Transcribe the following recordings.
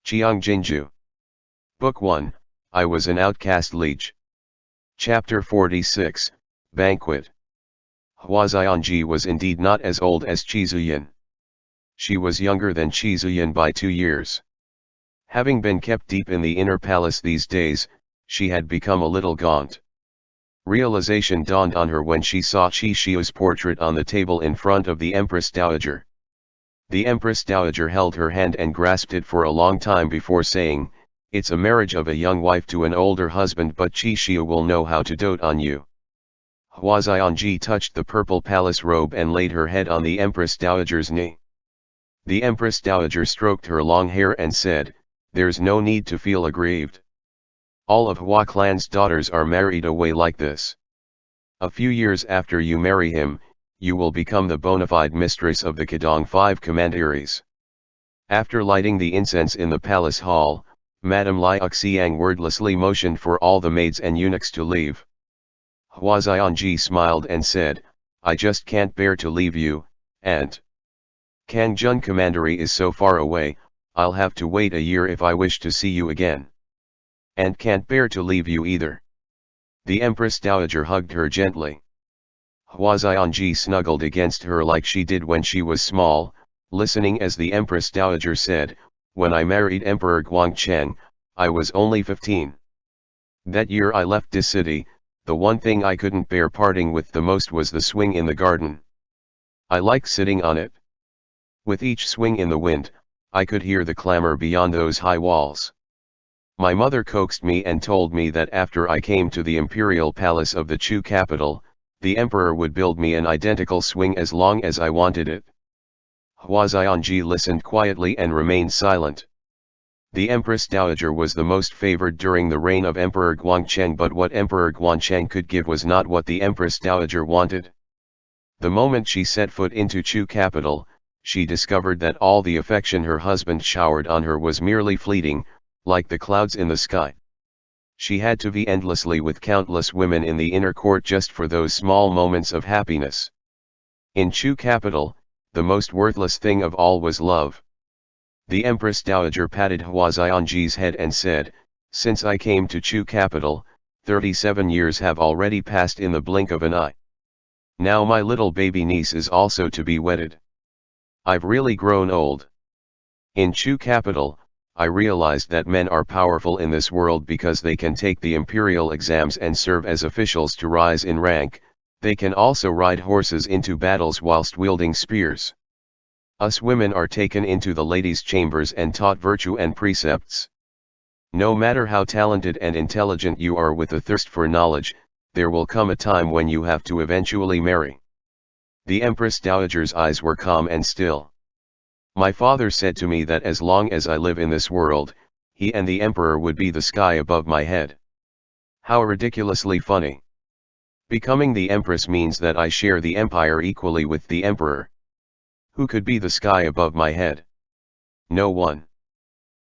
Qiang Jin Jiu. Book 1, I Was an Outcast Liege. Chapter 46, Banquet. Hua Xianji was indeed not as old as Qizuyin. She was younger than Qizuyin by 2 years. Having been kept deep in the inner palace these days, she had become a little gaunt. Realization dawned on her when she saw Qi Shiu's portrait on the table in front of the Empress Dowager. The Empress Dowager held her hand and grasped it for a long time before saying, "It's a marriage of a young wife to an older husband, but Qi Shiu will know how to dote on you." Hua Xianji touched the purple palace robe and laid her head on the Empress Dowager's knee. The Empress Dowager stroked her long hair and said, "There's no need to feel aggrieved. All of Hua clan's daughters are married away like this. A few years after you marry him, you will become the bona fide mistress of the Qidong 5 commanderies." After lighting the incense in the palace hall, Madame Liege Xiang wordlessly motioned for all the maids and eunuchs to leave. Hua Xianji smiled and said, "I just can't bear to leave you, and Cangjun Commandery is so far away, I'll have to wait a year if I wish to see you again. And can't bear to leave you either." The Empress Dowager hugged her gently. Hua Xianji snuggled against her like she did when she was small, listening as the Empress Dowager said, "When I married Emperor Guangcheng, I was only 15. That year I left this city. The one thing I couldn't bear parting with the most was the swing in the garden. I like sitting on it. With each swing in the wind, I could hear the clamor beyond those high walls. My mother coaxed me and told me that after I came to the imperial palace of the Chu capital, the emperor would build me an identical swing as long as I wanted it." Hua Xianji listened quietly and remained silent. The Empress Dowager was the most favored during the reign of Emperor Guangcheng, but what Emperor Guangcheng could give was not what the Empress Dowager wanted. The moment she set foot into Chu capital, she discovered that all the affection her husband showered on her was merely fleeting, like the clouds in the sky. She had to vie endlessly with countless women in the inner court just for those small moments of happiness. In Chu capital, the most worthless thing of all was love. The Empress Dowager patted Hua Xianji's head and said, "Since I came to Chu capital, 37 years have already passed in the blink of an eye. Now my little baby niece is also to be wedded. I've really grown old. In Chu capital, I realized that men are powerful in this world because they can take the imperial exams and serve as officials to rise in rank. They can also ride horses into battles whilst wielding spears. Us women are taken into the ladies' chambers and taught virtue and precepts. No matter how talented and intelligent you are with a thirst for knowledge, there will come a time when you have to eventually marry." The Empress Dowager's eyes were calm and still. "My father said to me that as long as I live in this world, he and the emperor would be the sky above my head. How ridiculously funny. Becoming the empress means that I share the empire equally with the emperor. Who could be the sky above my head? No one.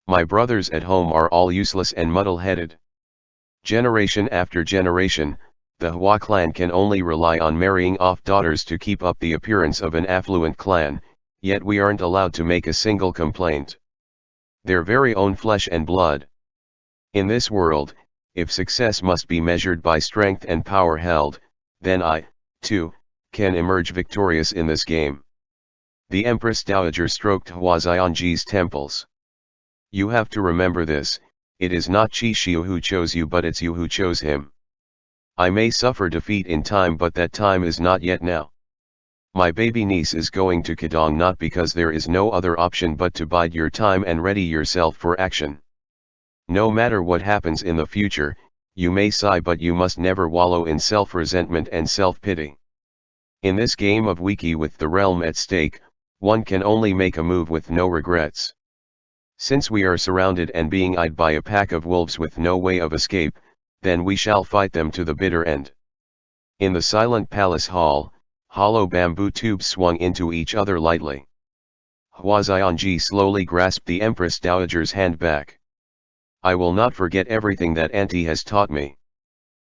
My brothers at home are all useless and muddle-headed. Generation after generation, the Hua clan can only rely on marrying off daughters to keep up the appearance of an affluent clan, yet we aren't allowed to make a single complaint. Their very own flesh and blood. In this world, if success must be measured by strength and power held, then I, too, can emerge victorious in this game." The Empress Dowager stroked Hua Xianji's temples. "You have to remember this, it is not Qi Shiu who chose you, but it's you who chose him. I may suffer defeat in time, but that time is not yet now. My baby niece is going to Qidong not because there is no other option but to bide your time and ready yourself for action. No matter what happens in the future, you may sigh, but you must never wallow in self-resentment and self-pity. In this game of Wiki with the realm at stake, one can only make a move with no regrets. Since we are surrounded and being eyed by a pack of wolves with no way of escape, then we shall fight them to the bitter end." In the silent palace hall, hollow bamboo tubes swung into each other lightly. Hua Xianji slowly grasped the Empress Dowager's hand back. "I will not forget everything that Auntie has taught me.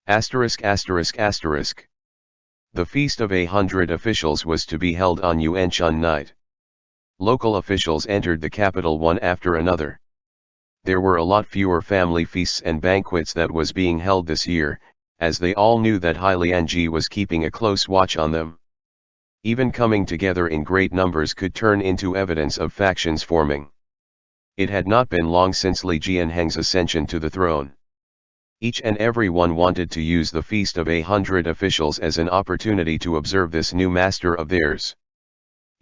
******. The feast of 100 officials was to be held on Yuanchun night. Local officials entered the capital one after another. There were a lot fewer family feasts and banquets that was being held this year, as they all knew that Liege was keeping a close watch on them. Even coming together in great numbers could turn into evidence of factions forming. It had not been long since Li Jianheng's ascension to the throne. Each and every one wanted to use the feast of 100 officials as an opportunity to observe this new master of theirs.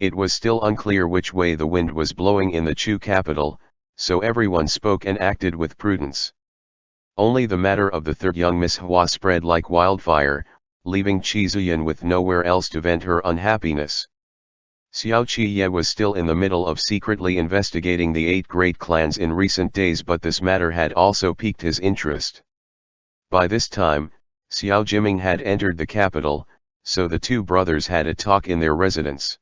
It was still unclear which way the wind was blowing in the Chu capital, so everyone spoke and acted with prudence. Only the matter of the third young Miss Hua spread like wildfire, leaving Qi Zuyan with nowhere else to vent her unhappiness. Xiao Qiye was still in the middle of secretly investigating the 8 great clans in recent days, but this matter had also piqued his interest. By this time, Xiao Jiming had entered the capital, so the two brothers had a talk in their residence.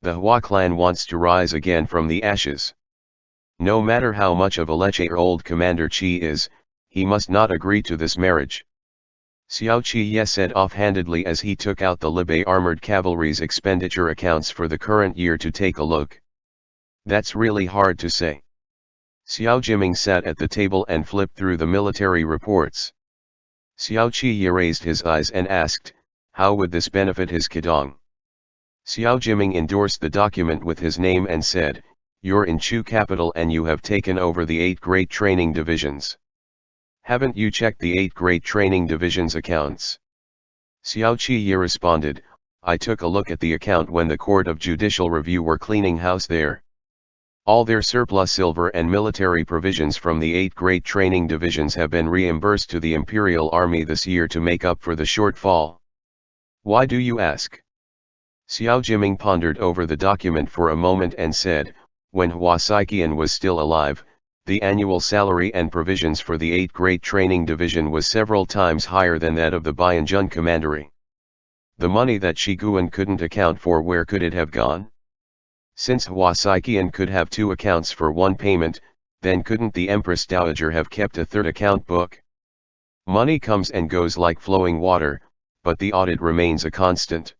The Hua clan wants to rise again from the ashes. No matter how much of a leche old Commander Qi is, he must not agree to this marriage. Xiao Qiye said offhandedly as he took out the Libe armored cavalry's expenditure accounts for the current year to take a look. That's really hard to say. Xiao Jiming sat at the table and flipped through the military reports. Xiao Qiye raised his eyes and asked, how would this benefit his Qidong? Xiao Jiming endorsed the document with his name and said, you're in Chu capital and you have taken over the 8 great training divisions. Haven't you checked the 8 great training divisions accounts? Xiao Qiye responded, I took a look at the account when the Court of Judicial Review were cleaning house there. All their surplus silver and military provisions from the 8 great training divisions have been reimbursed to the Imperial Army this year to make up for the shortfall. Why do you ask? Xiao Jiming pondered over the document for a moment and said, when Hua Saiqian was still alive, the annual salary and provisions for the 8 great training division was several times higher than that of the Bianjun commandery. The money that Shi Guan couldn't account for, where could it have gone? Since Hua Saiqian could have 2 accounts for one payment, then couldn't the Empress Dowager have kept a 3rd account book? Money comes and goes like flowing water, but the audit remains a constant.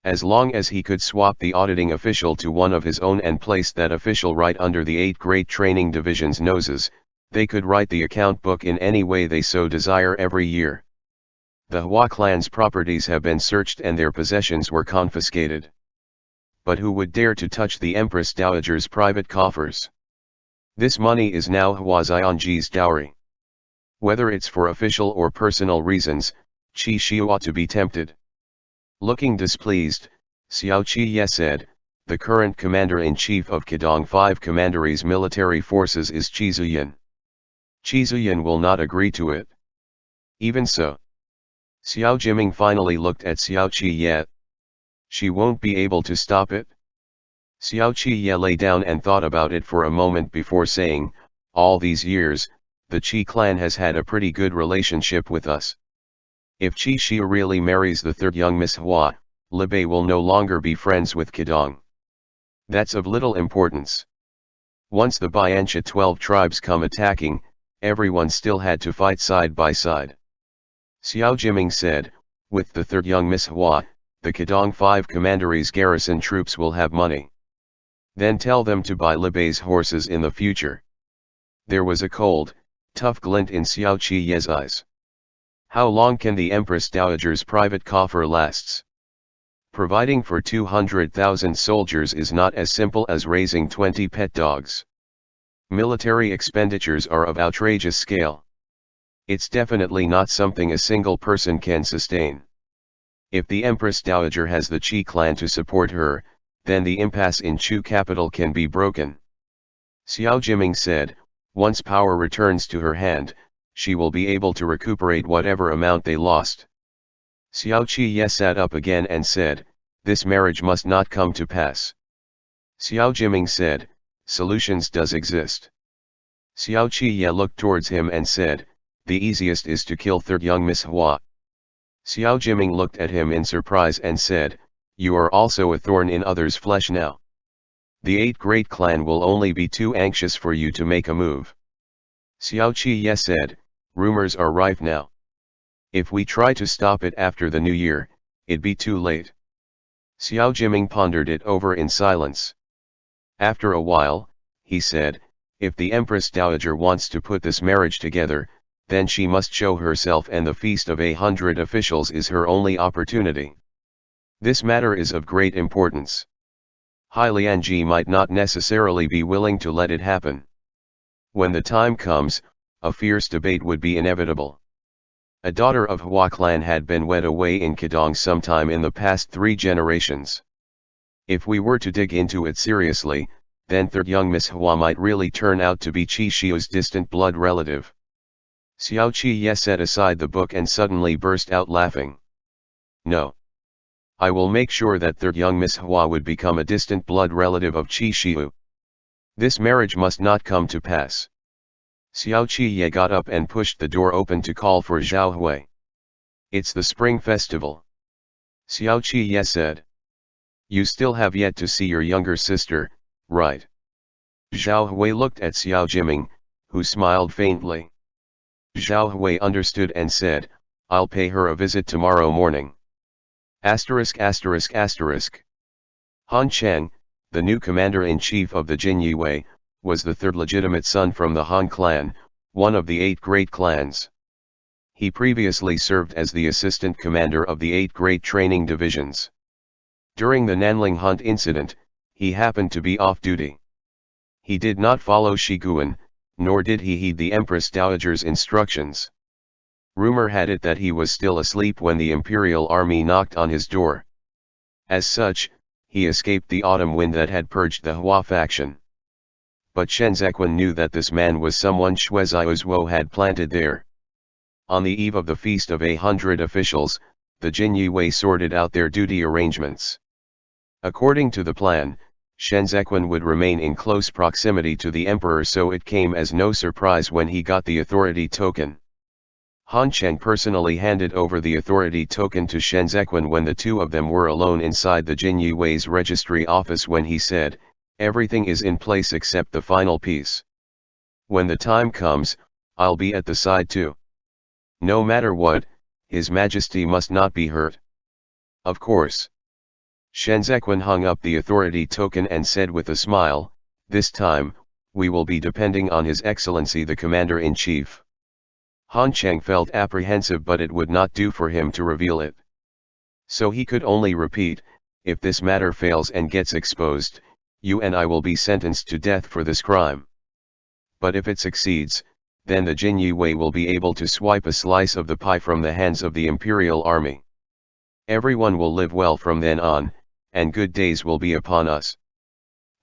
As long as he could swap the auditing official to one of his own and place that official right under the 8 great training divisions' noses, they could write the account book in any way they so desire every year. The Hua clan's properties have been searched and their possessions were confiscated. But who would dare to touch the Empress Dowager's private coffers? This money is now Hua Xianji's dowry. Whether it's for official or personal reasons, Qi Shi ought to be tempted. Looking displeased, Xiao Qiye said, the current commander-in-chief of Qidong 5 commandery's military forces is Qi Zuyan. Qi Zuyan will not agree to it. Even so. Xiao Jiming finally looked at Xiao Qiye. She won't be able to stop it? Xiao Qiye lay down and thought about it for a moment before saying, all these years, the Qi clan has had a pretty good relationship with us. If Qi Shi really marries the 3rd young Miss Hua, Libe will no longer be friends with Qidong. That's of little importance. Once the Bianxia 12 tribes come attacking, everyone still had to fight side by side. Xiao Jiming said, with the 3rd young Miss Hua, the Qidong 5 commandery's garrison troops will have money. Then tell them to buy Libe's horses in the future. There was a cold, tough glint in Xiao Qiye's eyes. How long can the Empress Dowager's private coffer lasts? Providing for 200,000 soldiers is not as simple as raising 20 pet dogs. Military expenditures are of outrageous scale. It's definitely not something a single person can sustain. If the Empress Dowager has the Qi clan to support her, then the impasse in Chu capital can be broken. Xiao Jiming said, once power returns to her hand, she will be able to recuperate whatever amount they lost. Xiao Qiye sat up again and said, this marriage must not come to pass. Xiao Jiming said, solutions does exist. Xiao Qiye looked towards him and said, the easiest is to kill 3rd young Miss Hua. Xiao Jiming looked at him in surprise and said, you are also a thorn in others' flesh now. The 8 great clan will only be too anxious for you to make a move. Xiao Qiye said, rumors are rife now. If we try to stop it after the new year, it'd be too late. Xiao Jiming pondered it over in silence. After a while, he said, If the Empress Dowager wants to put this marriage together, then she must show herself, and the Feast of 100 Officials is her only opportunity. This matter is of great importance. Liege might not necessarily be willing to let it happen. When the time comes, a fierce debate would be inevitable. A daughter of Hua clan had been wed away in Qidong sometime in the past 3 generations. If we were to dig into it seriously, then third young Miss Hua might really turn out to be Qi Shiu's distant blood relative. Xiao Qi set aside the book and suddenly burst out laughing. No. I will make sure that third young Miss Hua would become a distant blood relative of Qi Shiu. This marriage must not come to pass. Xiao Qi got up and pushed the door open to call for Zhao Hui. It's the spring festival. Xiao Qi said. You still have yet to see your younger sister, right? Zhao Hui looked at Xiao Jiming, who smiled faintly. Zhao Hui understood and said, I'll pay her a visit tomorrow morning. Han Cheng, the new commander-in-chief of the Jinyue, was the third legitimate son from the Han clan, one of the 8 great clans. He previously served as the assistant commander of the 8 great training divisions. During the Nanling Hunt incident, he happened to be off duty. He did not follow Shiguan, nor did he heed the Empress Dowager's instructions. Rumor had it that he was still asleep when the imperial army knocked on his door. As such, he escaped the autumn wind that had purged the Hua faction. But Shen Zequan knew that this man was someone Xue Xiaozuo had planted there. On the eve of the Feast of 100 Officials, the Jinyue sorted out their duty arrangements. According to the plan, Shen Zequan would remain in close proximity to the emperor, so it came as no surprise when he got the authority token. Han Cheng personally handed over the authority token to Shen Zequan when the two of them were alone inside the Jinyue's registry office, when he said, everything is in place except the final piece. When the time comes, I'll be at the side too. No matter what, His Majesty must not be hurt. Of course. Shen Zequan hung up the authority token and said with a smile, this time, we will be depending on His Excellency the Commander-in-Chief. Han Cheng felt apprehensive, but it would not do for him to reveal it. So he could only repeat, if this matter fails and gets exposed, you and I will be sentenced to death for this crime. But if it succeeds, then the Jinyue will be able to swipe a slice of the pie from the hands of the imperial army. Everyone will live well from then on, and good days will be upon us.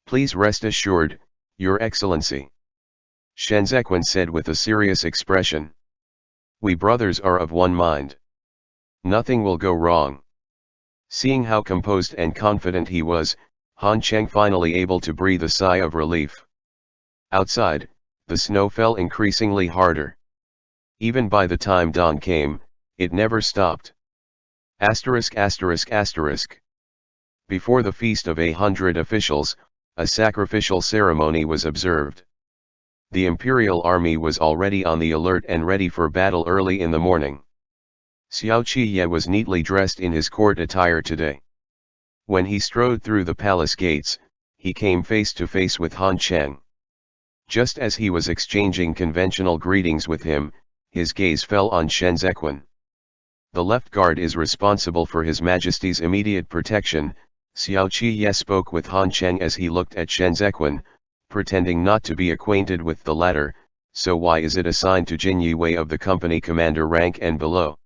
Please rest assured, Your Excellency. Shen Zequan said with a serious expression. We brothers are of one mind. Nothing will go wrong. Seeing how composed and confident he was, Han Cheng finally able to breathe a sigh of relief. Outside, the snow fell increasingly harder. Even by the time dawn came, it never stopped. Before the Feast of 100 Officials, a sacrificial ceremony was observed. The imperial army was already on the alert and ready for battle early in the morning. Xiao Qi was neatly dressed in his court attire today. When he strode through the palace gates, he came face to face with Han Cheng. Just as he was exchanging conventional greetings with him, his gaze fell on Shen Zequan. The left guard is responsible for His Majesty's immediate protection, Xiao Qi spoke with Han Cheng as he looked at Shen Zequan, pretending not to be acquainted with the latter. So why is it assigned to Jinyue of the company commander rank and below?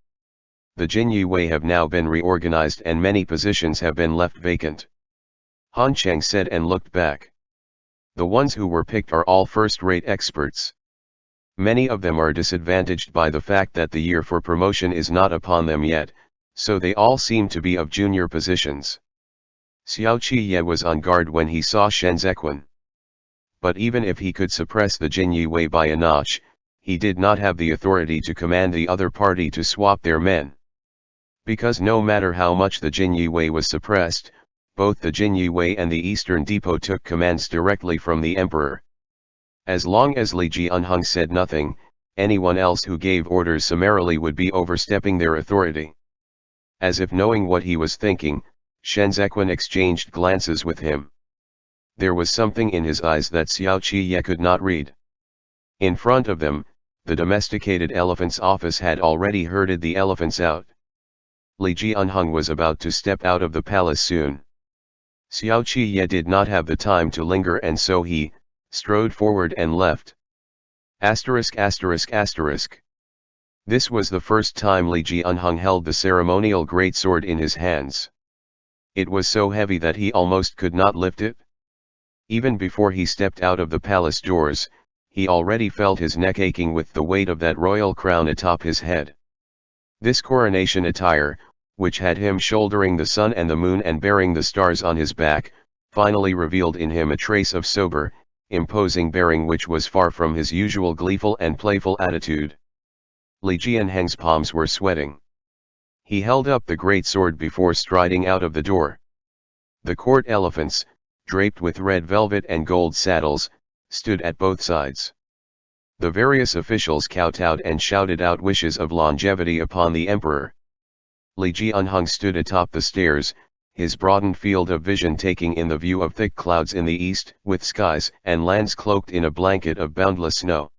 The Jinyue have now been reorganized and many positions have been left vacant. Han Cheng said and looked back. The ones who were picked are all first-rate experts. Many of them are disadvantaged by the fact that the year for promotion is not upon them yet, so they all seem to be of junior positions. Xiao Qi was on guard when he saw Shen Zequan. But even if he could suppress the Jinyue by a notch, he did not have the authority to command the other party to swap their men. Because no matter how much the Jinyue was suppressed, both the Jinyue and the Eastern Depot took commands directly from the emperor. As long as Liege Unhung said nothing, anyone else who gave orders summarily would be overstepping their authority. As if knowing what he was thinking, Shen Zequan exchanged glances with him. There was something in his eyes that Xiao Qiye could not read. In front of them, the domesticated elephant's office had already herded the elephants out. Liege Unhung was about to step out of the palace soon. Xiao Qiye did not have the time to linger, and so he strode forward and left. Asterisk asterisk asterisk. This was the first time Liege Unhung held the ceremonial greatsword in his hands. It was so heavy that he almost could not lift it. Even before he stepped out of the palace doors, he already felt his neck aching with the weight of that royal crown atop his head. This coronation attire, which had him shouldering the sun and the moon and bearing the stars on his back, finally revealed in him a trace of sober, imposing bearing which was far from his usual gleeful and playful attitude. Li Jianheng's palms were sweating. He held up the great sword before striding out of the door. The court elephants, draped with red velvet and gold saddles, stood at both sides. The various officials kowtowed and shouted out wishes of longevity upon the emperor. Liege Unhung stood atop the stairs, his broadened field of vision taking in the view of thick clouds in the east, with skies and lands cloaked in a blanket of boundless snow.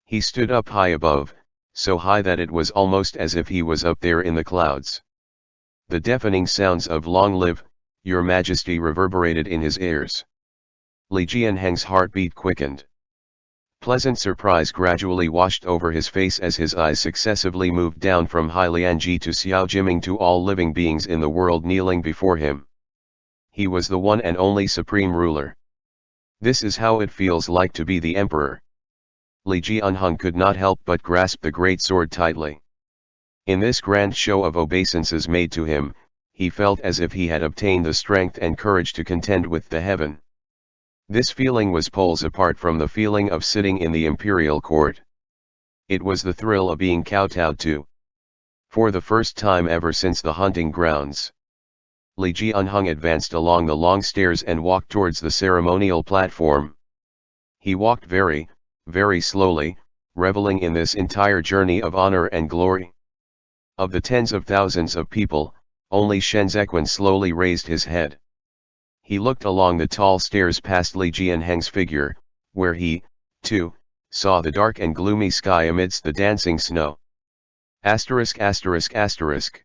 He stood up high above, so high that it was almost as if he was up there in the clouds. The deafening sounds of "Long live, Your Majesty" reverberated in his ears. Li Jianheng's heartbeat quickened. Pleasant surprise gradually washed over his face as his eyes successively moved down from Hai Lianji to Xiao Jiming to all living beings in the world kneeling before him. He was the one and only supreme ruler. This is how it feels like to be the emperor. Liege Unhung could not help but grasp the great sword tightly. In this grand show of obeisances made to him, he felt as if he had obtained the strength and courage to contend with the heaven. This feeling was poles apart from the feeling of sitting in the imperial court. It was the thrill of being kowtowed to. For the first time ever since the hunting grounds, Liege Unhung advanced along the long stairs and walked towards the ceremonial platform. He walked very, very slowly, reveling in this entire journey of honor and glory. Of the tens of thousands of people, only Shen Zequan slowly raised his head. He looked along the tall stairs past Li Jianheng's figure, where he, too, saw the dark and gloomy sky amidst the dancing snow. Asterisk asterisk asterisk.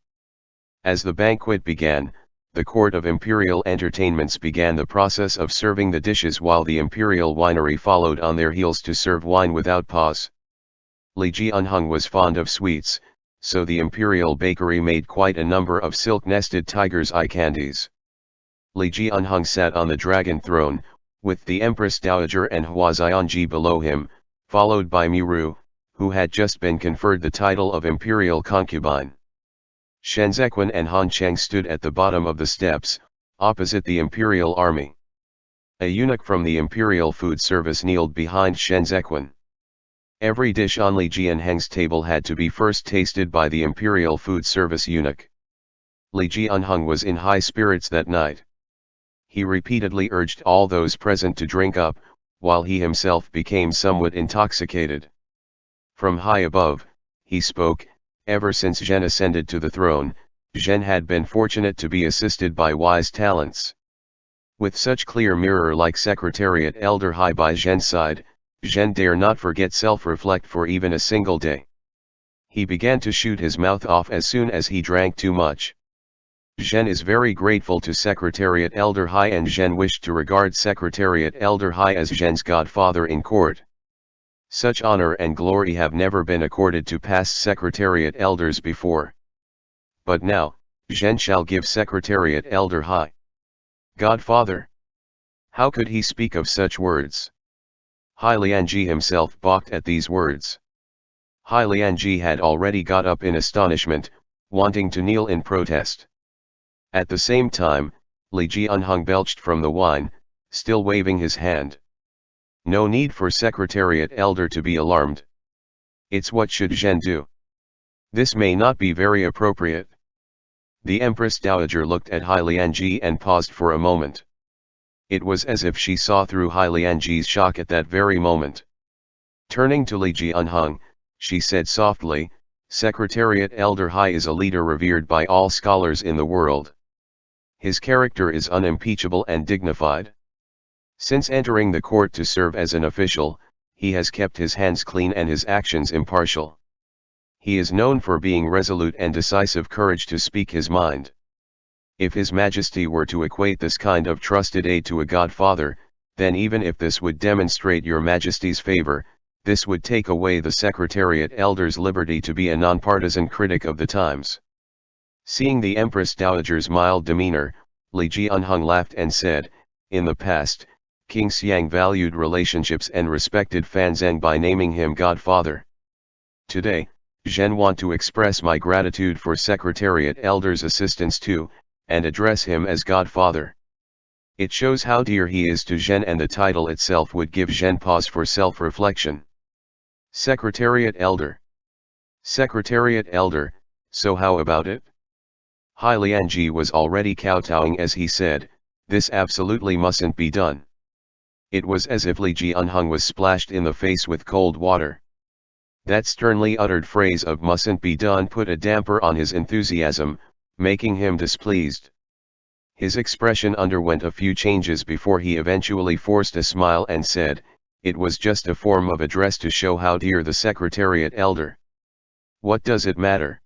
As the banquet began, the court of imperial entertainments began the process of serving the dishes while the imperial winery followed on their heels to serve wine without pause. Liege Unhung was fond of sweets, so the imperial bakery made quite a number of silk-nested tiger's eye candies. Liege Unhung sat on the dragon throne, with the Empress Dowager and Hua Xianji below him, followed by Miru, who had just been conferred the title of imperial concubine. Shen Zequan and Han Cheng stood at the bottom of the steps, opposite the imperial army. A eunuch from the imperial food service kneeled behind Shen Zequan. Every dish on Li Jianheng's table had to be first tasted by the imperial food service eunuch. Liege Unhung was in high spirits that night. He repeatedly urged all those present to drink up, while he himself became somewhat intoxicated. From high above, he spoke. Ever since Zhen ascended to the throne, Zhen had been fortunate to be assisted by wise talents. With such clear mirror-like secretariat elder Hai by Zhen's side, Zhen dare not forget self-reflect for even a single day. He began to shoot his mouth off as soon as he drank too much. Zhen is very grateful to Secretariat Elder Hai, and Zhen wished to regard Secretariat Elder Hai as Zhen's godfather in court. Such honor and glory have never been accorded to past Secretariat Elders before. But now, Zhen shall give Secretariat Elder Hai godfather. How could he speak of such words? Hai Lianji himself balked at these words. Hai Lianji had already got up in astonishment, wanting to kneel in protest. At the same time, Liege Unhung belched from the wine, still waving his hand. No need for Secretariat Elder to be alarmed. It's what should Zhen do? This may not be very appropriate. The Empress Dowager looked at Hai Lianji and paused for a moment. It was as if she saw through Hai Lianji's shock at that very moment. Turning to Liege Unhung, she said softly, "Secretariat Elder Hai is a leader revered by all scholars in the world. His character is unimpeachable and dignified. Since entering the court to serve as an official, he has kept his hands clean and his actions impartial. He is known for being resolute and decisive courage to speak his mind. If His Majesty were to equate this kind of trusted aid to a godfather, then even if this would demonstrate your Majesty's favor, this would take away the Secretariat Elder's liberty to be a nonpartisan critic of the times. Seeing the Empress Dowager's mild demeanor, Liege laughed and said, "In the past, King Xiang valued relationships and respected Fan Zheng by naming him godfather. Today, Zhen want to express my gratitude for Secretariat Elder's assistance too, and address him as godfather. It shows how dear he is to Zhen, and the title itself would give Zhen pause for self-reflection." Secretariat Elder. Secretariat Elder, so how about it? Liege was already kowtowing as he said, "This absolutely mustn't be done." It was as if Liege was splashed in the face with cold water. That sternly uttered phrase of "mustn't be done" put a damper on his enthusiasm, making him displeased. His expression underwent a few changes before he eventually forced a smile and said, "It was just a form of address to show how dear the Secretariat Elder." "What does it matter?"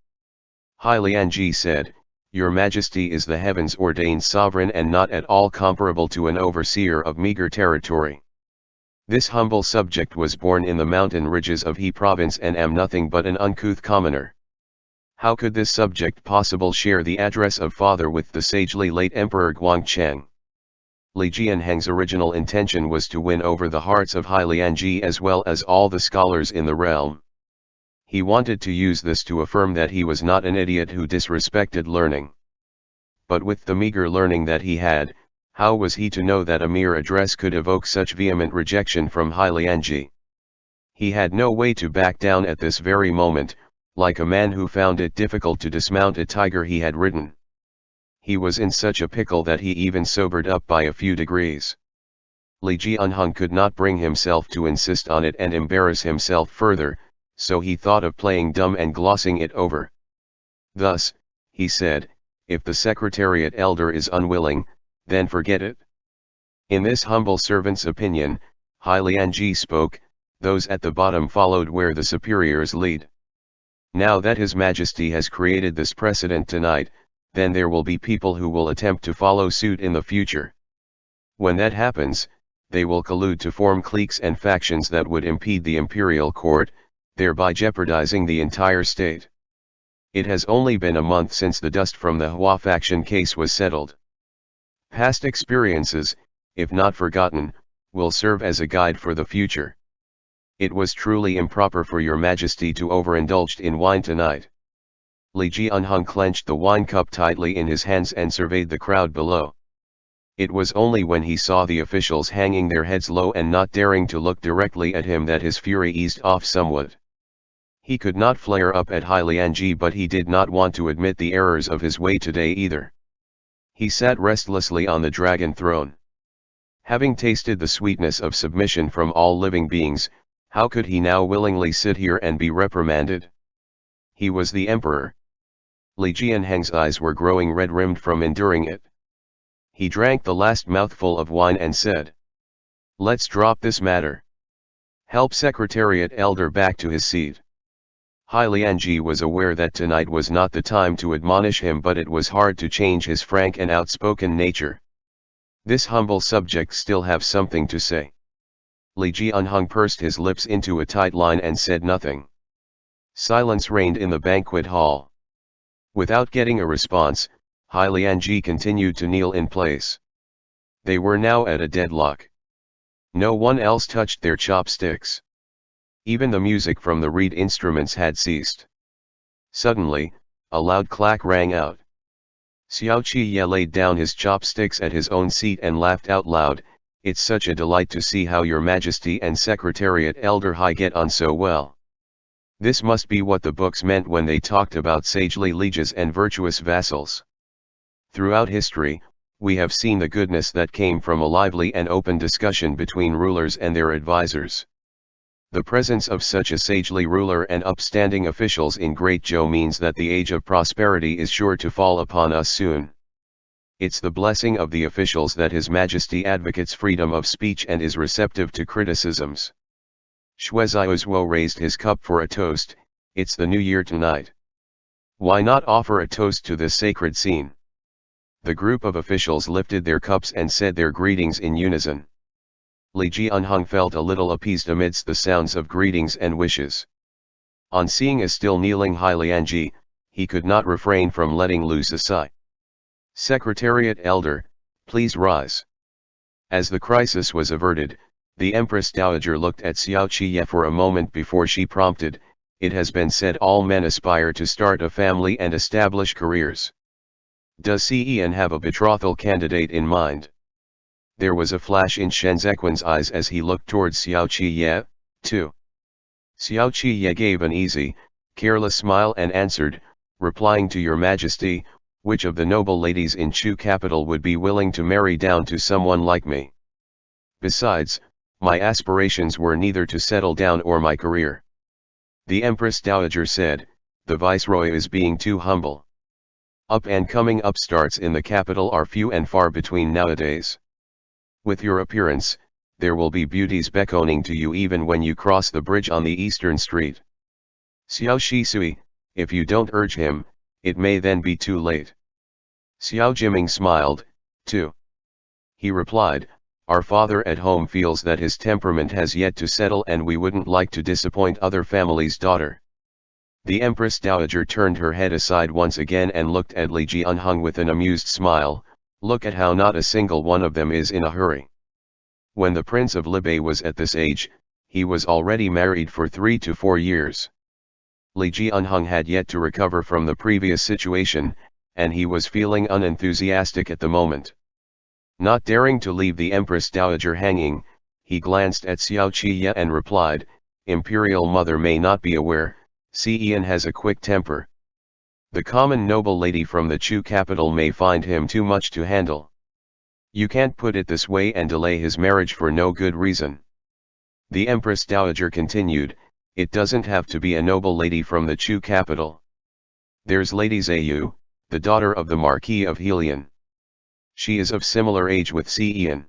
Liege said, "Your Majesty is the heavens-ordained sovereign and not at all comparable to an overseer of meager territory. This humble subject was born in the mountain ridges of He province and am nothing but an uncouth commoner. How could this subject possible share the address of father with the sagely late Emperor Guangcheng?" Li Jianheng's original intention was to win over the hearts of Liege as well as all the scholars in the realm. He wanted to use this to affirm that he was not an idiot who disrespected learning. But with the meager learning that he had, how was he to know that a mere address could evoke such vehement rejection from Liege? He had no way to back down at this very moment, like a man who found it difficult to dismount a tiger he had ridden. He was in such a pickle that he even sobered up by a few degrees. Li Jianheng could not bring himself to insist on it and embarrass himself further, so he thought of playing dumb and glossing it over. Thus, he said, "If the Secretariat Elder is unwilling, then forget it." In this humble servant's opinion, Liege spoke, those at the bottom followed where the superiors lead. Now that His Majesty has created this precedent tonight, then there will be people who will attempt to follow suit in the future. When that happens, they will collude to form cliques and factions that would impede the imperial court, thereby jeopardizing the entire state. It has only been a month since the dust from the Hua faction case was settled. Past experiences, if not forgotten, will serve as a guide for the future. It was truly improper for your Majesty to overindulge in wine tonight. Li Jianheng clenched the wine cup tightly in his hands and surveyed the crowd below. It was only when he saw the officials hanging their heads low and not daring to look directly at him that his fury eased off somewhat. He could not flare up at Liege, but he did not want to admit the errors of his way today either. He sat restlessly on the dragon throne. Having tasted the sweetness of submission from all living beings, how could he now willingly sit here and be reprimanded? He was the emperor. Li Jianheng's eyes were growing red-rimmed from enduring it. He drank the last mouthful of wine and said, "Let's drop this matter. Help Secretariat Elder back to his seat." Liege was aware that tonight was not the time to admonish him, but it was hard to change his frank and outspoken nature. This humble subject still have something to say. Li Jianheng pursed his lips into a tight line and said nothing. Silence reigned in the banquet hall. Without getting a response, Liege continued to kneel in place. They were now at a deadlock. No one else touched their chopsticks. Even the music from the reed instruments had ceased. Suddenly, a loud clack rang out. Xiao Qiye laid down his chopsticks at his own seat and laughed out loud, "It's such a delight to see how your Majesty and Secretariat Elder Hai get on so well. This must be what the books meant when they talked about sagely lieges and virtuous vassals. Throughout history, we have seen the goodness that came from a lively and open discussion between rulers and their advisors. The presence of such a sagely ruler and upstanding officials in Great Zhou means that the age of prosperity is sure to fall upon us soon. It's the blessing of the officials that His Majesty advocates freedom of speech and is receptive to criticisms. Shuiziaozuo raised his cup for a toast. It's the new year tonight. Why not offer a toast to this sacred scene? The group of officials lifted their cups and said their greetings in unison. Liege felt a little appeased amidst the sounds of greetings and wishes. On seeing a still kneeling Hai Lianji, he could not refrain from letting loose a sigh. Secretariat Elder, please rise. As the crisis was averted, the Empress Dowager looked at Xiao Qiye for a moment before she prompted, "It has been said all men aspire to start a family and establish careers. Does Cen have a betrothal candidate in mind?" There was a flash in Shen Zequin's eyes as he looked towards Xiao Qiye, too. Xiao Qiye gave an easy, careless smile and answered, "Replying to your Majesty, which of the noble ladies in Chu capital would be willing to marry down to someone like me? Besides, my aspirations were neither to settle down or my career." The Empress Dowager said, "The Viceroy is being too humble. Up-and-coming upstarts in the capital are few and far between nowadays. With your appearance, there will be beauties beckoning to you even when you cross the bridge on the eastern street. Xiao Shisui, if you don't urge him, it may then be too late." Xiao Jiming smiled, too. He replied, "Our father at home feels that his temperament has yet to settle and we wouldn't like to disappoint other families' daughter." The Empress Dowager turned her head aside once again and looked at Li Jianheng with an amused smile. "Look at how not a single one of them is in a hurry. When the Prince of Liege was at this age, he was already married for 3 to 4 years. Li Jianheng had yet to recover from the previous situation, and he was feeling unenthusiastic at the moment." Not daring to leave the Empress Dowager hanging, he glanced at Xiao Qiye and replied, "Imperial Mother may not be aware, Cen has a quick temper. The common noble lady from the Chu capital may find him too much to handle. You can't put it this way and delay his marriage for no good reason." The Empress Dowager continued, "It doesn't have to be a noble lady from the Chu capital. There's Lady Zayu, the daughter of the Marquis of Helion. She is of similar age with Cen.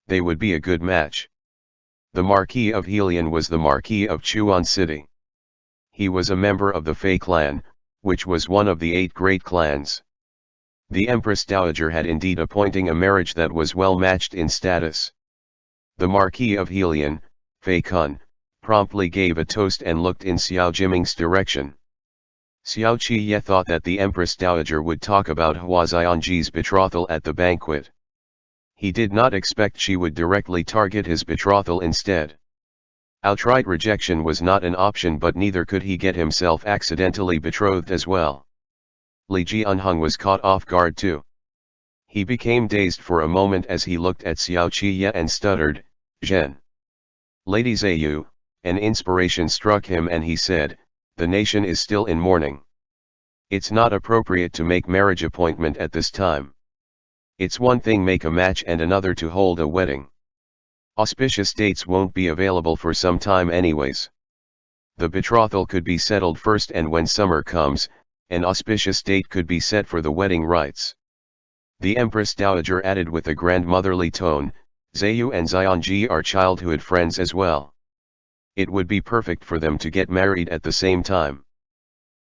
They would be a good match." The Marquis of Helion was the Marquis of Chuan City. He was a member of the Fei clan, which was one of the 8 great clans. The Empress Dowager had indeed appointing a marriage that was well matched in status. The Marquis of Helion, Fei Kun, promptly gave a toast and looked in Xiao Jiming's direction. Xiao Qiye thought that the Empress Dowager would talk about Hua Xianji's betrothal at the banquet. He did not expect she would directly target his betrothal instead. Outright rejection was not an option, but neither could he get himself accidentally betrothed as well. Li Jianheng was caught off guard too. He became dazed for a moment as he looked at Xiao Qiye and stuttered, "Zhen." "Lady Zayu," an inspiration struck him and he said, "The nation is still in mourning. It's not appropriate to make marriage appointment at this time. It's one thing make a match and another to hold a wedding. Auspicious dates won't be available for some time anyways. The betrothal could be settled first, and when summer comes, an auspicious date could be set for the wedding rites." The Empress Dowager added with a grandmotherly tone, "Zayu and Xianji are childhood friends as well. It would be perfect for them to get married at the same time."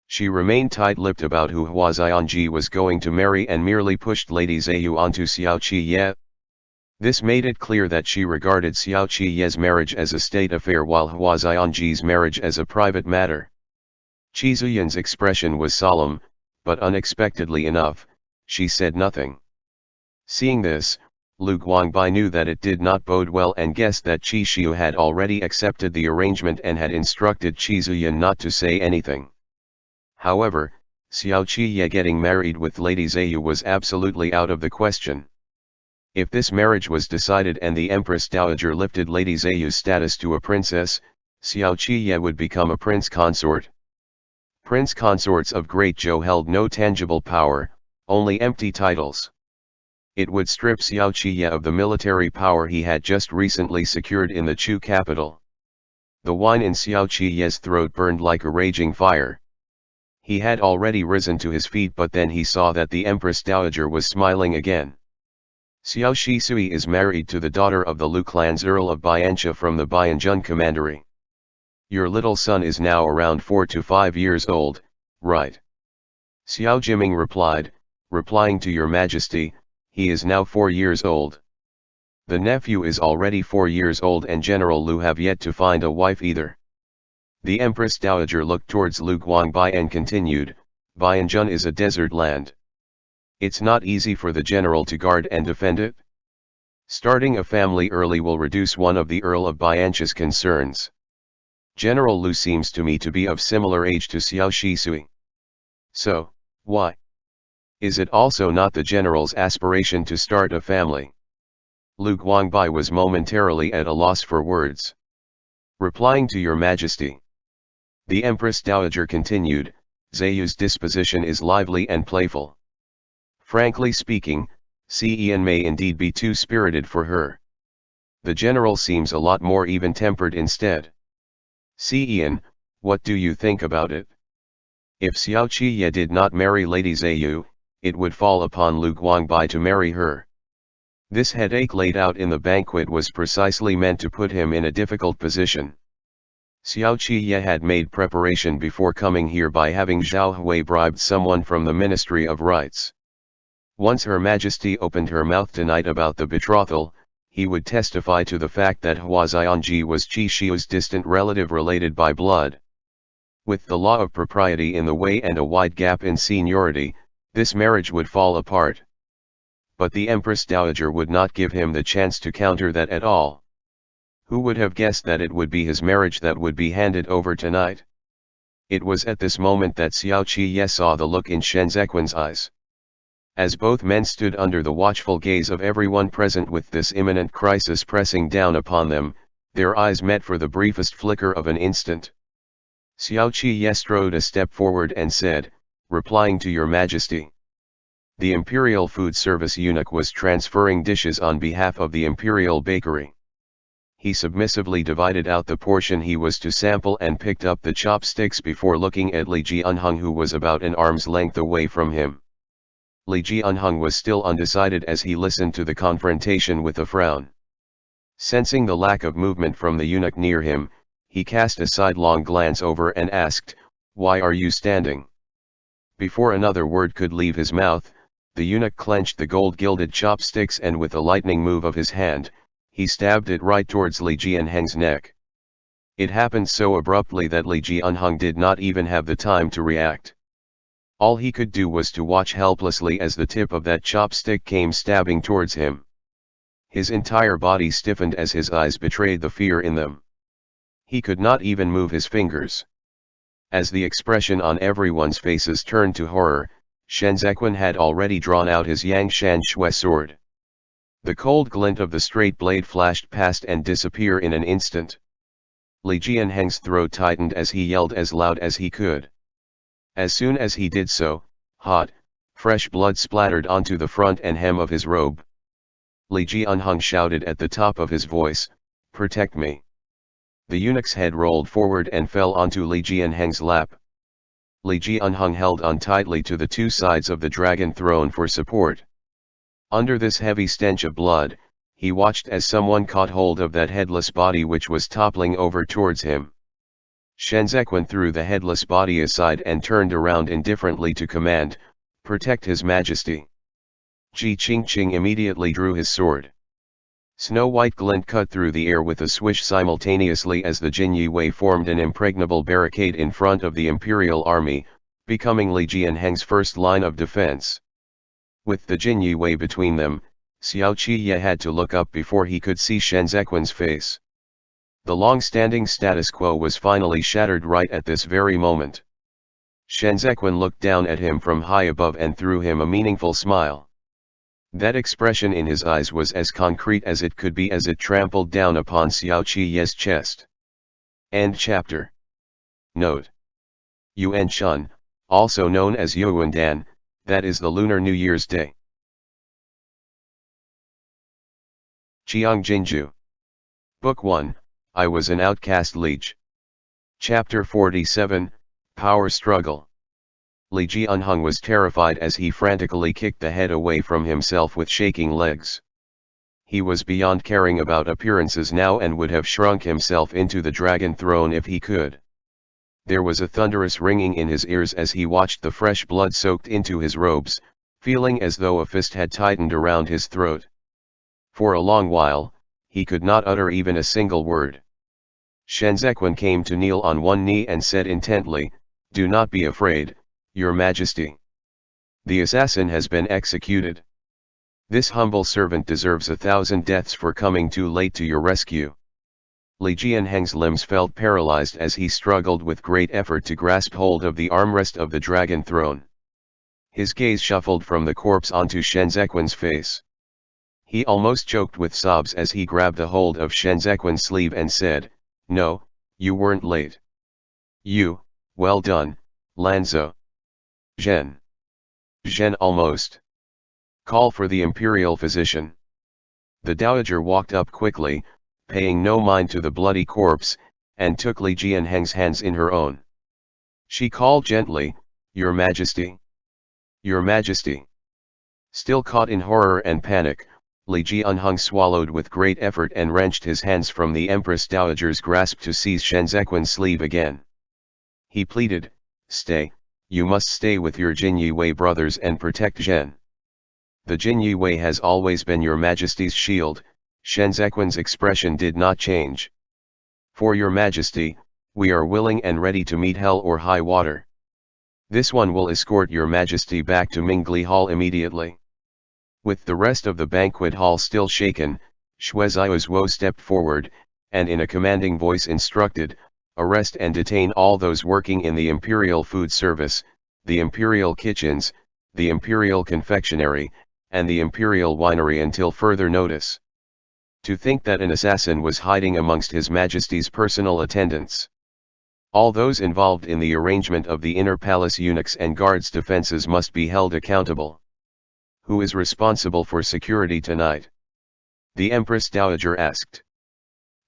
She remained tight-lipped about who Hua Xianji was going to marry and merely pushed Lady Zayu onto Xiao Qiye. This made it clear that she regarded Xiao Qiye's marriage as a state affair while Hua Xianji's marriage as a private matter. Qi Zuyan's expression was solemn, but unexpectedly enough, she said nothing. Seeing this, Lu Guangbai knew that it did not bode well and guessed that Qi Xiu had already accepted the arrangement and had instructed Qi Zuyan not to say anything. However, Xiao Qiye getting married with Lady Zayu was absolutely out of the question. If this marriage was decided and the Empress Dowager lifted Lady Zayu's status to a princess, Xiao Qiye would become a prince consort. Prince consorts of Great Zhou held no tangible power, only empty titles. It would strip Xiao Qiye of the military power he had just recently secured in the Chu capital. The wine in Xiao Qiye's throat burned like a raging fire. He had already risen to his feet, but then he saw that the Empress Dowager was smiling again. Xiao Shisui is married to the daughter of the Lu clan's Earl of Biancha from the Bianjun Commandery. Your little son is now around 4 to 5 years old, right? Xiao Jiming replied, replying to your majesty, he is now 4 years old. The nephew is already 4 years old and General Lu have yet to find a wife either. The Empress Dowager looked towards Lu Guangbai and continued, Bianjun is a desert land. It's not easy for the general to guard and defend it. Starting a family early will reduce one of the Earl of Biancha's concerns. General Lu seems to me to be of similar age to Xiao Shisui. So, why? Is it also not the general's aspiration to start a family? Lu Guangbai was momentarily at a loss for words. Replying to your majesty. The Empress Dowager continued, Zayu's disposition is lively and playful. Frankly speaking, Xian may indeed be too spirited for her. The general seems a lot more even-tempered instead. Xian, what do you think about it? If Xiao Qiye did not marry Lady Zayu, it would fall upon Lu Guangbai to marry her. This headache laid out in the banquet was precisely meant to put him in a difficult position. Xiao Qiye had made preparation before coming here by having Zhao Hui bribed someone from the Ministry of Rites. Once Her Majesty opened her mouth tonight about the betrothal, he would testify to the fact that Hua Xianji was Qi Shiu's distant relative related by blood. With the law of propriety in the way and a wide gap in seniority, this marriage would fall apart. But the Empress Dowager would not give him the chance to counter that at all. Who would have guessed that it would be his marriage that would be handed over tonight? It was at this moment that Xiao Qiye saw the look in Shen Zequin's eyes. As both men stood under the watchful gaze of everyone present with this imminent crisis pressing down upon them, their eyes met for the briefest flicker of an instant. Xiao Qiye strode a step forward and said, replying to your majesty. The Imperial Food Service eunuch was transferring dishes on behalf of the Imperial Bakery. He submissively divided out the portion he was to sample and picked up the chopsticks before looking at Liege Unhung, who was about an arm's length away from him. Liege Unhung was still undecided as he listened to the confrontation with a frown. Sensing the lack of movement from the eunuch near him, he cast a sidelong glance over and asked, why are you standing? Before another word could leave his mouth, the eunuch clenched the gold-gilded chopsticks and with a lightning move of his hand, he stabbed it right towards Li Jianheng's neck. It happened so abruptly that Li Jianheng did not even have the time to react. All he could do was to watch helplessly as the tip of that chopstick came stabbing towards him. His entire body stiffened as his eyes betrayed the fear in them. He could not even move his fingers. As the expression on everyone's faces turned to horror, Shen Zequin had already drawn out his Yangshan Shui sword. The cold glint of the straight blade flashed past and disappeared in an instant. Li Jianheng's throat tightened as he yelled as loud as he could. As soon as he did so, hot, fresh blood splattered onto the front and hem of his robe. Li Jianheng shouted at the top of his voice, "Protect me!" The eunuch's head rolled forward and fell onto Li Jianheng's lap. Li Jianheng held on tightly to the two sides of the dragon throne for support. Under this heavy stench of blood, he watched as someone caught hold of that headless body which was toppling over towards him. Shen Zequin threw the headless body aside and turned around indifferently to command, "Protect His Majesty." Ji Qingqing immediately drew his sword. Snow-white glint cut through the air with a swish simultaneously as the Jinyi Wei formed an impregnable barricade in front of the Imperial army, becoming Li Jianheng's first line of defense. With the Jinyi Wei between them, Xiao Qiye had to look up before he could see Shen Zequin's face. The long-standing status quo was finally shattered right at this very moment. Shen Zequin looked down at him from high above and threw him a meaningful smile. That expression in his eyes was as concrete as it could be as it trampled down upon Xiao Qiye's chest. End chapter. Note: Yuan Shun, also known as Yuan Dan, that is the Lunar New Year's Day. Qiang Jin Jiu. Book 1, I Was an Outcast Liege. Chapter 47, Power Struggle. Liege Unhung was terrified as he frantically kicked the head away from himself with shaking legs. He was beyond caring about appearances now and would have shrunk himself into the dragon throne if he could. There was a thunderous ringing in his ears as he watched the fresh blood soaked into his robes, feeling as though a fist had tightened around his throat. For a long while, he could not utter even a single word. Shenzequan came to kneel on one knee and said intently, "Do not be afraid, Your Majesty. The assassin has been executed. This humble servant deserves 1,000 deaths for coming too late to your rescue." Liege Unhung's limbs felt paralyzed as he struggled with great effort to grasp hold of the armrest of the dragon throne. His gaze shuffled from the corpse onto Shenzequan's face. He almost choked with sobs as he grabbed a hold of Shenzequan's sleeve and said, "No, you weren't late. Well done, Lanzo. Zhen. Zhen almost. Call for the imperial physician." The dowager walked up quickly, paying no mind to the bloody corpse, and took Liege Unhung's hands in her own. She called gently, "Your Majesty. Your Majesty." Still caught in horror and panic, Liege Unhung swallowed with great effort and wrenched his hands from the Empress Dowager's grasp to seize Shenzequan's sleeve again. He pleaded, "Stay, you must stay with your Jinyue brothers and protect Zhen. The Jinyue has always been your Majesty's shield." Shenzequan's expression did not change. "For your Majesty, we are willing and ready to meet hell or high water. This one will escort your Majesty back to Mingli Hall immediately." With the rest of the banquet hall still shaken, Shueziaozuo stepped forward, and in a commanding voice instructed, "Arrest and detain all those working in the Imperial Food Service, the Imperial Kitchens, the Imperial Confectionery, and the Imperial Winery until further notice." To think that an assassin was hiding amongst His Majesty's personal attendants. All those involved in the arrangement of the inner palace eunuchs and guards' defenses must be held accountable. "Who is responsible for security tonight?" the Empress Dowager asked.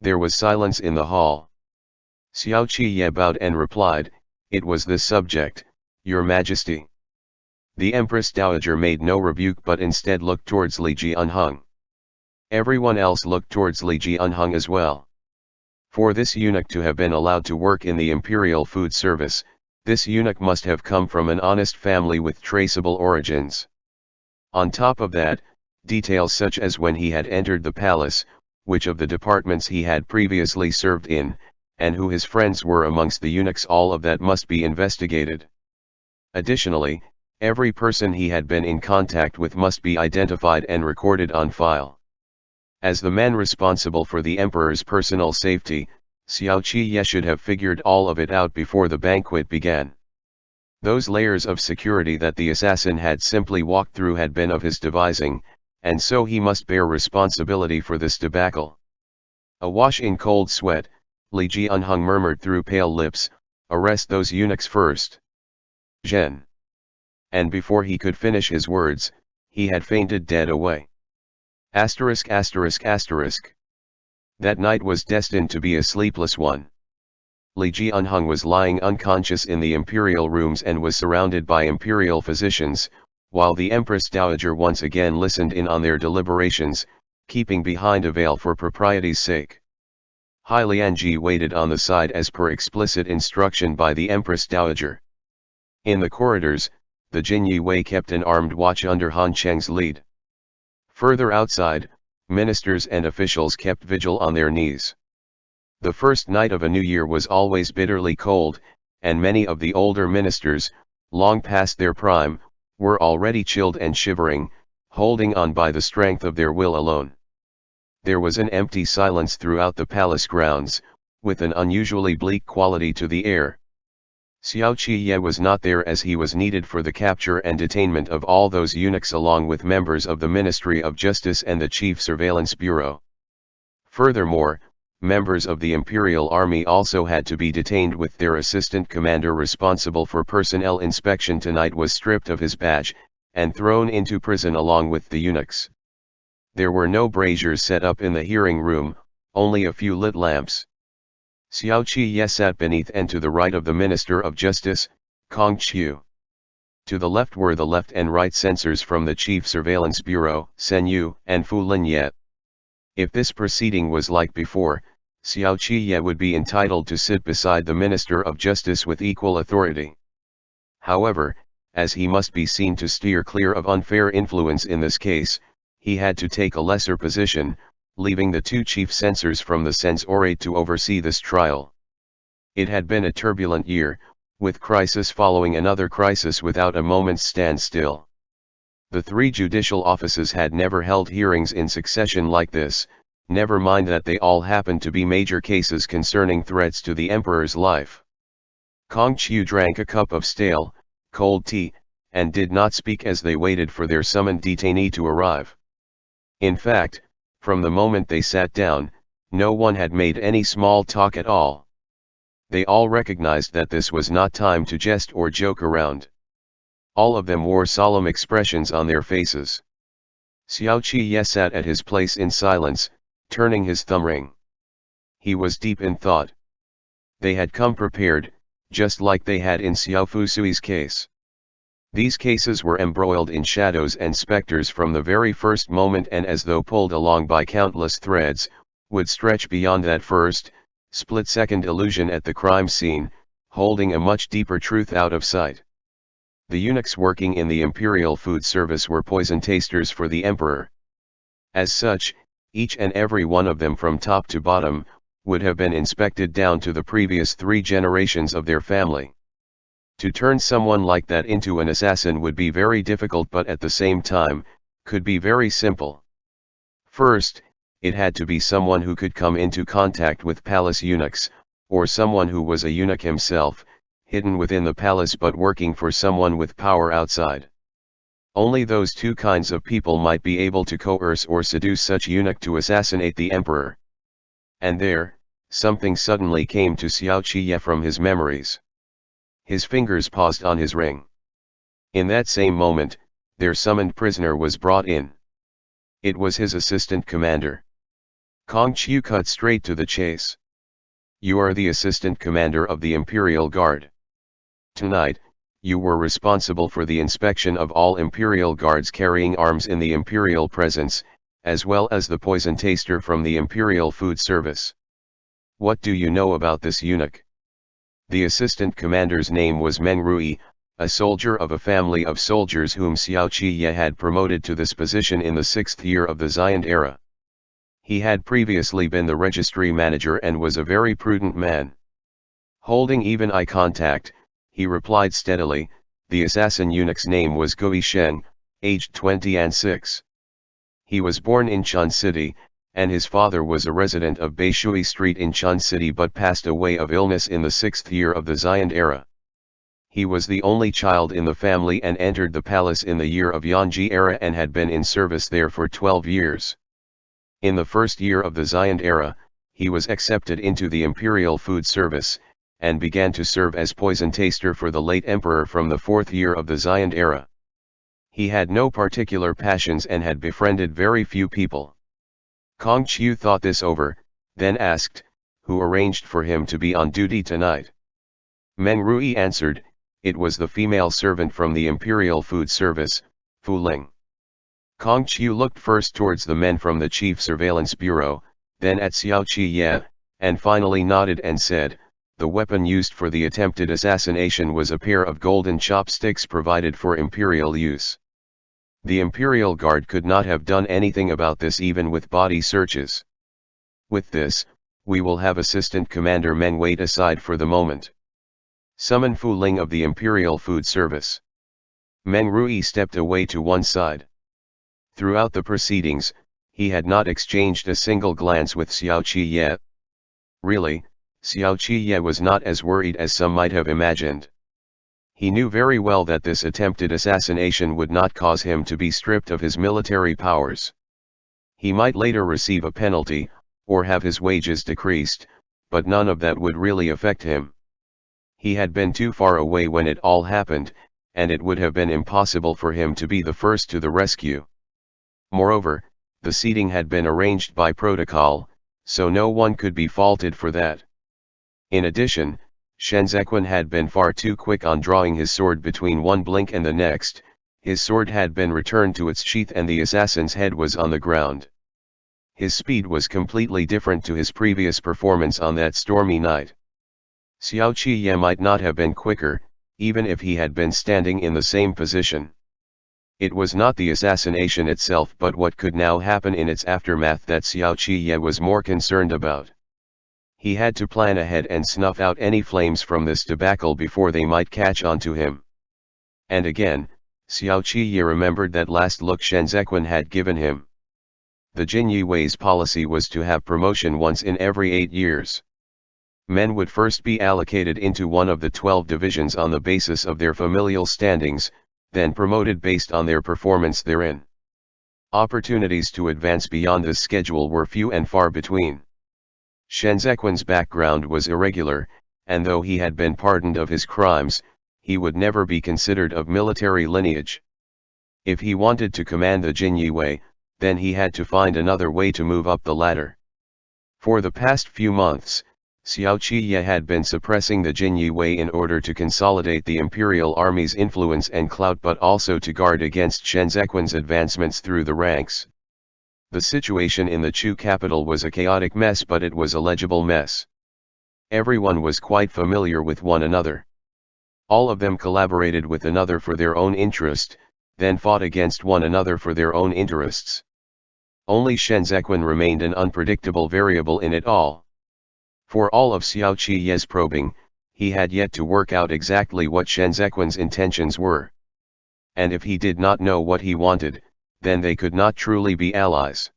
There was silence in the hall. Xiao Qiye bowed and replied, "It was this subject, Your Majesty." The Empress Dowager made no rebuke but instead looked towards Liege Unhung. Everyone else looked towards Liege Unhung as well. For this eunuch to have been allowed to work in the Imperial Food Service, this eunuch must have come from an honest family with traceable origins. On top of that, details such as when he had entered the palace, which of the departments he had previously served in, and who his friends were amongst the eunuchs, all of that must be investigated. Additionally, every person he had been in contact with must be identified and recorded on file. As the man responsible for the emperor's personal safety, Xiao Qiye should have figured all of it out before the banquet began. Those layers of security that the assassin had simply walked through had been of his devising, and so he must bear responsibility for this debacle. Awash in cold sweat, Liege Unhung murmured through pale lips, "Arrest those eunuchs first. Zhen." And before he could finish his words, he had fainted dead away. Asterisk asterisk asterisk. That night was destined to be a sleepless one. Liege Unhung was lying unconscious in the imperial rooms and was surrounded by imperial physicians, while the Empress Dowager once again listened in on their deliberations, keeping behind a veil for propriety's sake. Hai Lianji waited on the side as per explicit instruction by the Empress Dowager. In the corridors, the Jinyue kept an armed watch under Han Cheng's lead. Further outside, ministers and officials kept vigil on their knees. The first night of a new year was always bitterly cold, and many of the older ministers, long past their prime, were already chilled and shivering, holding on by the strength of their will alone. There was an empty silence throughout the palace grounds, with an unusually bleak quality to the air. Xiao Qiye was not there as he was needed for the capture and detainment of all those eunuchs along with members of the Ministry of Justice and the Chief Surveillance Bureau. Furthermore, members of the Imperial Army also had to be detained with their assistant commander responsible for personnel inspection tonight was stripped of his badge, and thrown into prison along with the eunuchs. There were no braziers set up in the hearing room, only a few lit lamps. Xiao Qiye sat beneath and to the right of the Minister of Justice, Kong Qiu. To the left were the left and right censors from the Chief Surveillance Bureau, Senyu, and Fu Linye. If this proceeding was like before, Xiao Qiye would be entitled to sit beside the Minister of Justice with equal authority. However, as he must be seen to steer clear of unfair influence in this case, he had to take a lesser position, leaving the two chief censors from the censorate to oversee this trial. It had been a turbulent year, with crisis following another crisis without a moment's standstill. The three judicial offices had never held hearings in succession like this, never mind that they all happened to be major cases concerning threats to the emperor's life. Kong Qiu drank a cup of stale, cold tea, and did not speak as they waited for their summoned detainee to arrive. In fact, from the moment they sat down, no one had made any small talk at all. They all recognized that this was not time to jest or joke around. All of them wore solemn expressions on their faces. Xiao Qiye sat at his place in silence, turning his thumb ring. He was deep in thought. They had come prepared, just like they had in Xiao Fusui's case. These cases were embroiled in shadows and specters from the very first moment, and as though pulled along by countless threads, would stretch beyond that first, split-second illusion at the crime scene, holding a much deeper truth out of sight. The eunuchs working in the imperial food service were poison tasters for the emperor. As such, each and every one of them from top to bottom, would have been inspected down to the previous 3 generations of their family. To turn someone like that into an assassin would be very difficult, but at the same time, could be very simple. First, it had to be someone who could come into contact with palace eunuchs, or someone who was a eunuch himself, hidden within the palace but working for someone with power outside. Only those 2 kinds of people might be able to coerce or seduce such eunuch to assassinate the emperor. And there, something suddenly came to Xiao Qiye from his memories. His fingers paused on his ring. In that same moment, their summoned prisoner was brought in. It was his assistant commander. Kong Qiu cut straight to the chase. You are the assistant commander of the Imperial Guard. Tonight, you were responsible for the inspection of all Imperial Guards carrying arms in the Imperial presence, as well as the poison taster from the Imperial Food Service. What do you know about this eunuch? The assistant commander's name was Meng Rui, a soldier of a family of soldiers whom Xiao Qiye had promoted to this position in the 6th year of the Xian era. He had previously been the registry manager and was a very prudent man. Holding even eye contact, he replied steadily. The assassin eunuch's name was Gui Sheng, aged 26. He was born in Chun City, and his father was a resident of Beishui Street in Chun City but passed away of illness in the 6th year of the Xian era. He was the only child in the family and entered the palace in the year of Yangji era and had been in service there for 12 years. In the 1st year of the Xian era, he was accepted into the Imperial Food Service, and began to serve as poison taster for the late emperor from the 4th year of the Xian era. He had no particular passions and had befriended very few people. Kong Qiu thought this over, then asked, who arranged for him to be on duty tonight? Meng Rui answered, it was the female servant from the Imperial Food Service, Fu Ling. Kong Qiu looked first towards the men from the Chief Surveillance Bureau, then at Xiao Qiye, and finally nodded and said, the weapon used for the attempted assassination was a pair of golden chopsticks provided for imperial use. The Imperial Guard could not have done anything about this even with body searches. With this, we will have Assistant Commander Meng wait aside for the moment. Summon Fu Ling of the Imperial Food Service. Meng Rui stepped away to one side. Throughout the proceedings, he had not exchanged a single glance with Xiao Qiye. Really, Xiao Qiye was not as worried as some might have imagined. He knew very well that this attempted assassination would not cause him to be stripped of his military powers. He might later receive a penalty, or have his wages decreased, but none of that would really affect him. He had been too far away when it all happened, and it would have been impossible for him to be the first to the rescue. Moreover, the seating had been arranged by protocol, so no one could be faulted for that. In addition, Shen Zequin had been far too quick on drawing his sword between one blink and the next. His sword had been returned to its sheath and the assassin's head was on the ground. His speed was completely different to his previous performance on that stormy night. Xiao Qiye might not have been quicker, even if he had been standing in the same position. It was not the assassination itself but what could now happen in its aftermath that Xiao Qiye was more concerned about. He had to plan ahead and snuff out any flames from this debacle before they might catch on to him. And again, Xiao Qiye remembered that last look Shen Zequin had given him. The Jinyi Wei's policy was to have promotion once in every 8 years. Men would first be allocated into one of the 12 divisions on the basis of their familial standings, then promoted based on their performance therein. Opportunities to advance beyond this schedule were few and far between. Shen Zequin's background was irregular, and though he had been pardoned of his crimes, he would never be considered of military lineage. If he wanted to command the Jinyi Wei, then he had to find another way to move up the ladder. For the past few months, Xiao Qiye had been suppressing the Jinyi Wei in order to consolidate the imperial army's influence and clout but also to guard against Shen Zequin's advancements through the ranks. The situation in the Chu capital was a chaotic mess but it was a legible mess. Everyone was quite familiar with one another. All of them collaborated with another for their own interest, then fought against one another for their own interests. Only Shen Zequin remained an unpredictable variable in it all. For all of Xiao Qiye's probing, he had yet to work out exactly what Shen Zequin's intentions were. And if he did not know what he wanted, then they could not truly be allies.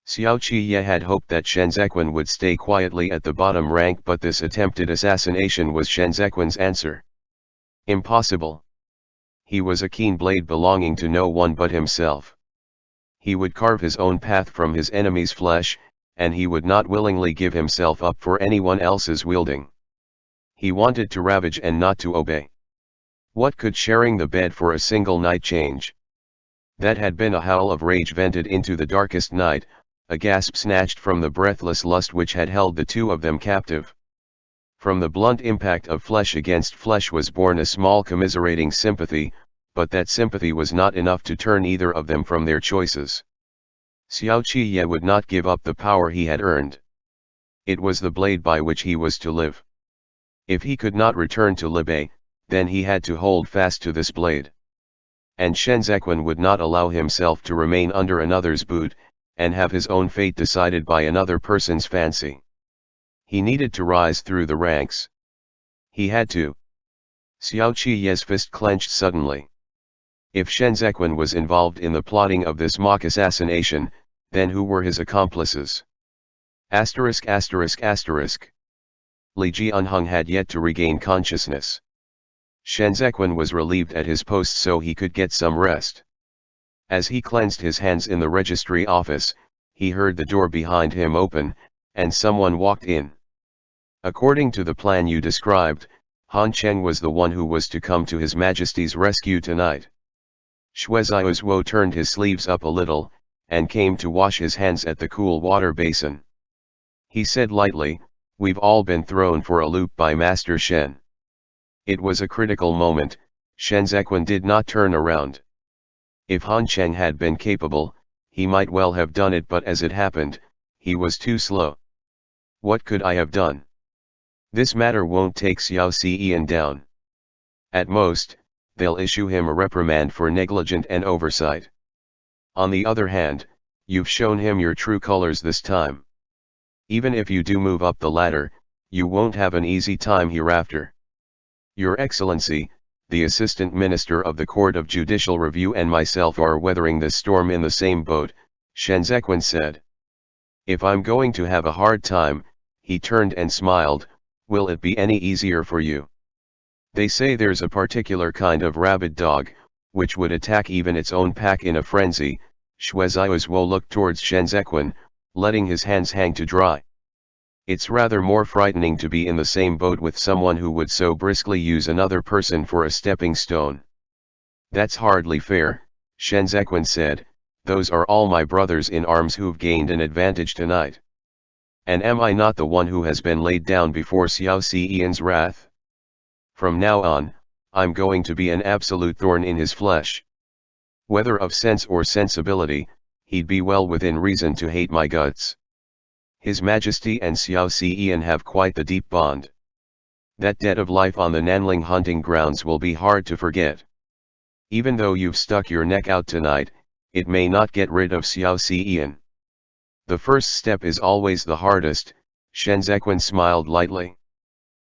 Xiao Qiye had hoped that Shen Zequin would stay quietly at the bottom rank but this attempted assassination was Shen Zequin's answer. Impossible. He was a keen blade belonging to no one but himself. He would carve his own path from his enemy's flesh, and he would not willingly give himself up for anyone else's wielding. He wanted to ravage and not to obey. What could sharing the bed for a single night change? That had been a howl of rage vented into the darkest night, a gasp snatched from the breathless lust which had held the two of them captive. From the blunt impact of flesh against flesh was born a small commiserating sympathy, but that sympathy was not enough to turn either of them from their choices. Xiao Qiye would not give up the power he had earned. It was the blade by which he was to live. If he could not return to Liege, then he had to hold fast to this blade. And Shen Zequin would not allow himself to remain under another's boot, and have his own fate decided by another person's fancy. He needed to rise through the ranks. He had to. Xiao Qiye's fist clenched suddenly. If Shen Zequin was involved in the plotting of this mock assassination, then who were his accomplices? Liege Unhung had yet to regain consciousness. Shen Zequin was relieved at his post so he could get some rest. As he cleansed his hands in the registry office, he heard the door behind him open, and someone walked in. According to the plan you described, Han Cheng was the one who was to come to His Majesty's rescue tonight. Shui Zhuo turned his sleeves up a little, and came to wash his hands at the cool water basin. He said lightly, "We've all been thrown for a loop by Master Shen." It was a critical moment. Shen Zequin did not turn around. If Han Cheng had been capable, he might well have done it but as it happened, he was too slow. What could I have done? This matter won't take Xiao Xian down. At most, they'll issue him a reprimand for negligence and oversight. On the other hand, you've shown him your true colors this time. Even if you do move up the ladder, you won't have an easy time hereafter. Your Excellency, the Assistant Minister of the Court of Judicial Review and myself are weathering this storm in the same boat, Shen Zequin said. If I'm going to have a hard time, he turned and smiled, will it be any easier for you? They say there's a particular kind of rabid dog, which would attack even its own pack in a frenzy. Shui Zhuo looked towards Shen Zequin, letting his hands hang to dry. It's rather more frightening to be in the same boat with someone who would so briskly use another person for a stepping stone. That's hardly fair, Shen Zequin said, those are all my brothers in arms who've gained an advantage tonight. And am I not the one who has been laid down before Xiao Ziyan's wrath? From now on, I'm going to be an absolute thorn in his flesh. Whether of sense or sensibility, he'd be well within reason to hate my guts. His Majesty and Xiao Ziyan have quite the deep bond. That debt of life on the Nanling hunting grounds will be hard to forget. Even though you've stuck your neck out tonight, it may not get rid of Xiao Ziyan. The first step is always the hardest, Shenzhequan smiled lightly.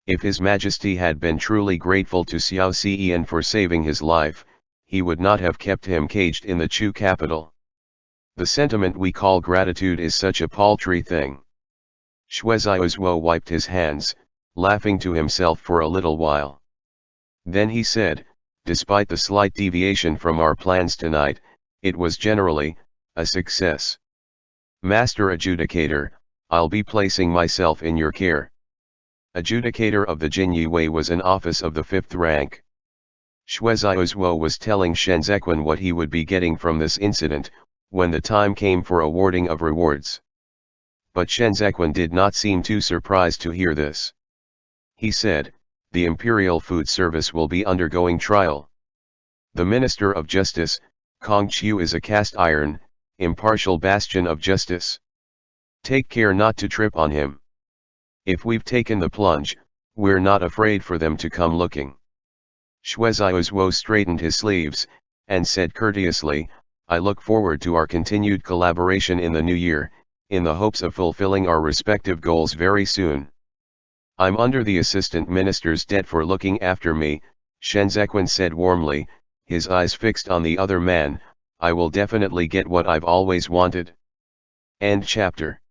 If His Majesty had been truly grateful to Xiao Ziyan for saving his life, he would not have kept him caged in the Chu capital. The sentiment we call gratitude is such a paltry thing. Xue Zaiozhuo wiped his hands, laughing to himself for a little while. Then he said, despite the slight deviation from our plans tonight, it was generally a success. Master Adjudicator, I'll be placing myself in your care. Adjudicator of the Jinyi Wei was an office of the 5th rank. Xue Zaiozhuo was telling Shenzhequan what he would be getting from this incident, when the time came for awarding of rewards. But Shenzhequan did not seem too surprised to hear this. He said, the Imperial Food Service will be undergoing trial. The Minister of Justice, Kong Qiu, is a cast iron, impartial bastion of justice. Take care not to trip on him. If we've taken the plunge, we're not afraid for them to come looking. Xue Zaiozhuo straightened his sleeves, and said courteously, I look forward to our continued collaboration in the new year, in the hopes of fulfilling our respective goals very soon. I'm under the Assistant Minister's debt for looking after me, Shenzhequan said warmly, his eyes fixed on the other man. I will definitely get what I've always wanted. End chapter.